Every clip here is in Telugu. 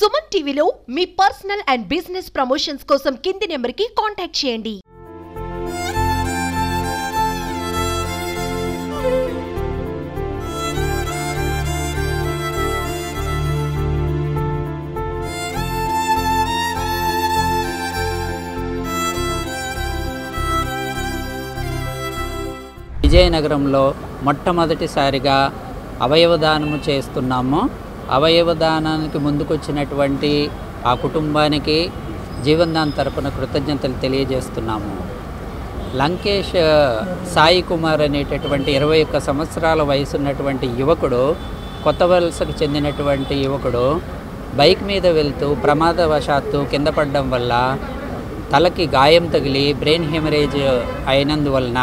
సుమన్ టీవీలో మీ పర్సనల్ అండ్ బిజినెస్ ప్రమోషన్స్ కోసం కింది నెంబర్కి కాంటాక్ట్ చేయండి. విజయనగరంలో మొట్టమొదటిసారిగా అవయవదానము చేస్తున్నాము. అవయవదానానికి ముందుకొచ్చినటువంటి ఆ కుటుంబానికి జీవన్దాన్ తరపున కృతజ్ఞతలు తెలియజేస్తున్నాము. లంకేష్ సాయి కుమార్ అనేటటువంటి 21 సంవత్సరాల వయసు ఉన్నటువంటి యువకుడు, కొత్త వలసకు చెందినటువంటి యువకుడు బైక్ మీద వెళ్తూ ప్రమాదవశాత్తు కింద పడడం వల్ల తలకి గాయం తగిలి బ్రెయిన్ హెమరేజ్ అయినందువలన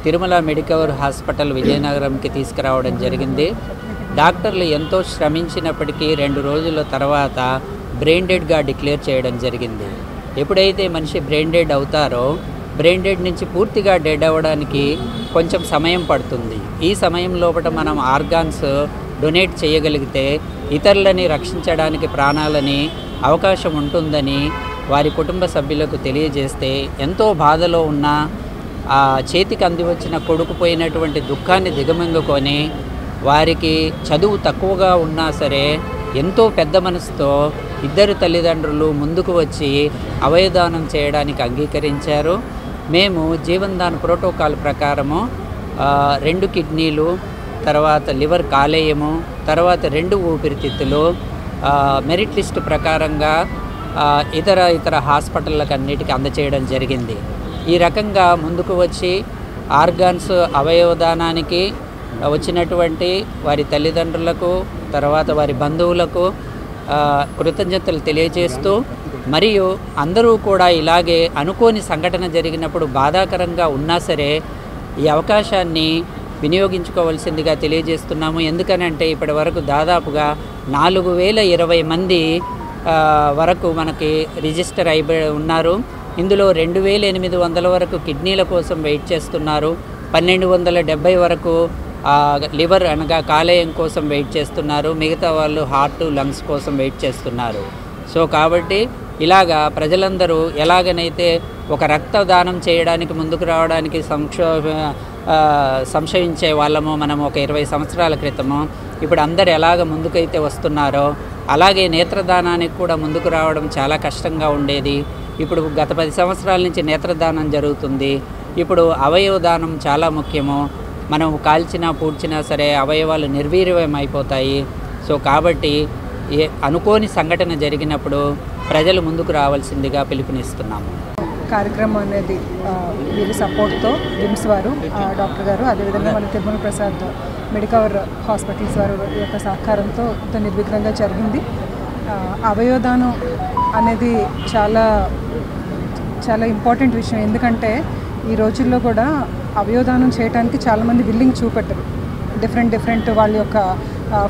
తిరుమల మెడికవర్ హాస్పిటల్ విజయనగరంకి తీసుకురావడం జరిగింది. డాక్టర్లు ఎంతో శ్రమించినప్పటికీ 2 రోజుల తర్వాత బ్రెయిన్ డెడ్గా డిక్లేర్ చేయడం జరిగింది. ఎప్పుడైతే మనిషి బ్రెయిన్ డెడ్ అవుతారో బ్రెయిన్ డెడ్ నుంచి పూర్తిగా డెడ్ అవ్వడానికి కొంచెం సమయం పడుతుంది. ఈ సమయం లోపల మనం ఆర్గాన్స్ డొనేట్ చేయగలిగితే ఇతరులని రక్షించడానికి ప్రాణాలని అవకాశం ఉంటుందని వారి కుటుంబ సభ్యులకు తెలియజేస్తే ఎంతో బాధలో ఉన్న ఆ చేతికి అందివచ్చిన కొడుకు పోయినటువంటి దుఃఖాన్ని దిగమింగుకొని వారికి చదువు తక్కువగా ఉన్నా సరే ఎంతో పెద్ద మనసుతో ఇద్దరు తల్లిదండ్రులు ముందుకు వచ్చి అవయవదానం చేయడానికి అంగీకరించారు. మేము జీవన్దాన్ ప్రోటోకాల్ ప్రకారము 2 కిడ్నీలు, తర్వాత లివర్ కాలేయము, తర్వాత 2 ఊపిరితిత్తులు మెరిట్ లిస్ట్ ప్రకారంగా ఇతర హాస్పిటళ్ళకు అన్నిటికీ అందచేయడం జరిగింది. ఈ రకంగా ముందుకు వచ్చి ఆర్గాన్స్ అవయవదానానికి వచ్చినటువంటి వారి తల్లిదండ్రులకు, తర్వాత వారి బంధువులకు కృతజ్ఞతలు తెలియజేస్తూ, మరియు అందరూ కూడా ఇలాగే అనుకోని సంఘటన జరిగినప్పుడు బాధాకరంగా ఉన్నా సరే ఈ అవకాశాన్ని వినియోగించుకోవాల్సిందిగా తెలియజేస్తున్నాము. ఎందుకనంటే ఇప్పటి వరకు దాదాపుగా 4020 మంది వరకు మనకి రిజిస్టర్ అయిపోయి ఉన్నారు. ఇందులో 2800 వరకు కిడ్నీల కోసం వెయిట్ చేస్తున్నారు. 1270 వరకు లివర్ అనగా కాలేయం కోసం వెయిట్ చేస్తున్నారు. మిగతా వాళ్ళు హార్ట్, లంగ్స్ కోసం వెయిట్ చేస్తున్నారు. సో కాబట్టి ఇలాగా ప్రజలందరూ ఎలాగనైతే ఒక రక్తదానం చేయడానికి ముందుకు రావడానికి సంశయించే వాళ్ళము మనం ఒక 20 సంవత్సరాల క్రితము, ఇప్పుడు అందరు ఎలాగ ముందుకైతే వస్తున్నారో అలాగే నేత్రదానానికి కూడా ముందుకు రావడం చాలా కష్టంగా ఉండేది. ఇప్పుడు గత 10 సంవత్సరాల నుంచి నేత్రదానం జరుగుతుంది. ఇప్పుడు అవయవదానం చాలా ముఖ్యము. మనం కాల్చినా పూడ్చినా సరే అవయవాలు నిర్వీర్యం అయిపోతాయి. సో కాబట్టి అనుకోని సంఘటన జరిగినప్పుడు ప్రజలు ముందుకు రావాల్సిందిగా పిలుపునిస్తున్నాము. కార్యక్రమం అనేది వీరి సపోర్ట్తో విమ్స్ వారు, డాక్టర్ గారు, అదేవిధంగా మన తిరుమల ప్రసాద్ మెడికవర్ హాస్పిటల్స్ వారు యొక్క సహకారంతో ఎంతో నిర్విఘ్నంగా జరిగింది. అవయవదానం అనేది చాలా చాలా ఇంపార్టెంట్ విషయం. ఎందుకంటే ఈ రోజుల్లో కూడా అవయవదానం చేయడానికి చాలామంది విల్లింగ్ చూపెట్టరు. డిఫరెంట్ వాళ్ళ యొక్క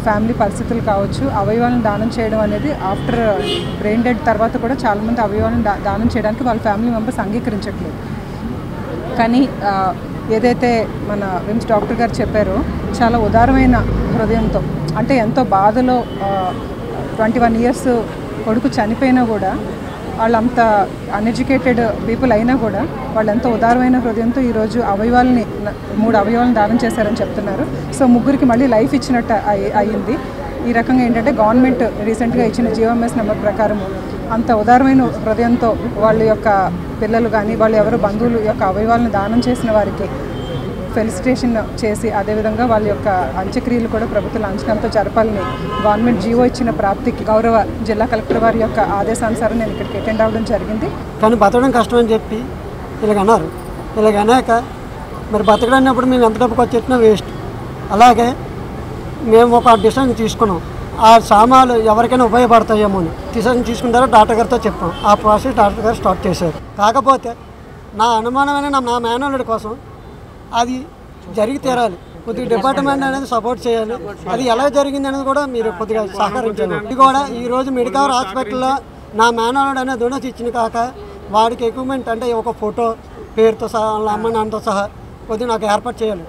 ఫ్యామిలీ పరిస్థితులు కావచ్చు. అవయవాలను దానం చేయడం అనేది ఆఫ్టర్ బ్రెయిన్ డెడ్ తర్వాత కూడా చాలామంది అవయవాలను దానం చేయడానికి వాళ్ళ ఫ్యామిలీ మెంబర్స్ అంగీకరించట్లేదు. కానీ ఏదైతే మన విమ్స్ డాక్టర్ గారు చెప్పారో చాలా ఉదారమైన హృదయంతో, అంటే ఎంతో బాధలో 21 ఇయర్స్ కొడుకు చనిపోయినా కూడా వాళ్ళంత అన్ఎడ్యుకేటెడ్ పీపుల్ అయినా కూడా వాళ్ళు ఎంతో ఉదారమైన హృదయంతో ఈరోజు 3 అవయవాలను దానం చేశారని చెప్తున్నారు. సో 3కి మళ్ళీ లైఫ్ ఇచ్చినట్టు అయ్యింది. ఈ రకంగా ఏంటంటే గవర్నమెంట్ రీసెంట్గా ఇచ్చిన జీవోఎంఎస్ నెంబర్ ప్రకారం అంత ఉదారమైన హృదయంతో వాళ్ళ యొక్క పిల్లలు కానీ వాళ్ళు ఎవరు బంధువులు యొక్క అవయవాలను దానం చేసిన వారికి ఫెలిసిటేషన్ చేసి, అదేవిధంగా వాళ్ళ యొక్క అంత్యక్రియలు కూడా ప్రభుత్వ లాంఛనాలతో జరపాలని గవర్నమెంట్ జీవో ఇచ్చిన ప్రాప్తికి గౌరవ జిల్లా కలెక్టర్ వారి యొక్క ఆదేశానుసారం నేను ఇక్కడికి అటెండ్ అవ్వడం జరిగింది. కానీ బతకడం కష్టం అని చెప్పి ఇలాగన్నారు. ఇలాగన్నాక మరి బతకడన్నప్పుడు మేము ఎంత డబ్బు ఖర్చు పెట్టినా వేస్ట్. అలాగే మేము ఒక డిసిషన్ తీసుకున్నాం. ఆ సామాన్లు ఎవరికైనా ఉపయోగపడతాయేమో అని డిసిషన్ తీసుకుంటారో డాక్టర్ గారితో చెప్పాం. ఆ ప్రాసెస్ డాక్టర్ గారు స్టార్ట్ చేశారు. కాకపోతే నా అనుమానమైన నా మేనల్లుడి కోసం అది జరిగి తీరాలి. కొద్దిగా డిపార్ట్మెంట్ అనేది సపోర్ట్ చేయాలి. అది ఎలా జరిగింది అనేది కూడా మీరు కొద్దిగా సహకరించాలి. ఇది కూడా ఈరోజు మెడికవర్ హాస్పిటల్లో నా మేనల్లుడు అనేది డొనేషన్ ఇచ్చిన కాక వాడికి ఎక్విప్మెంట్ అంటే ఒక ఫోటో, పేరుతో సహా, వాళ్ళ అమ్మ నాన్నతో సహా కొద్దిగా నాకు ఏర్పాటు చేయాలి.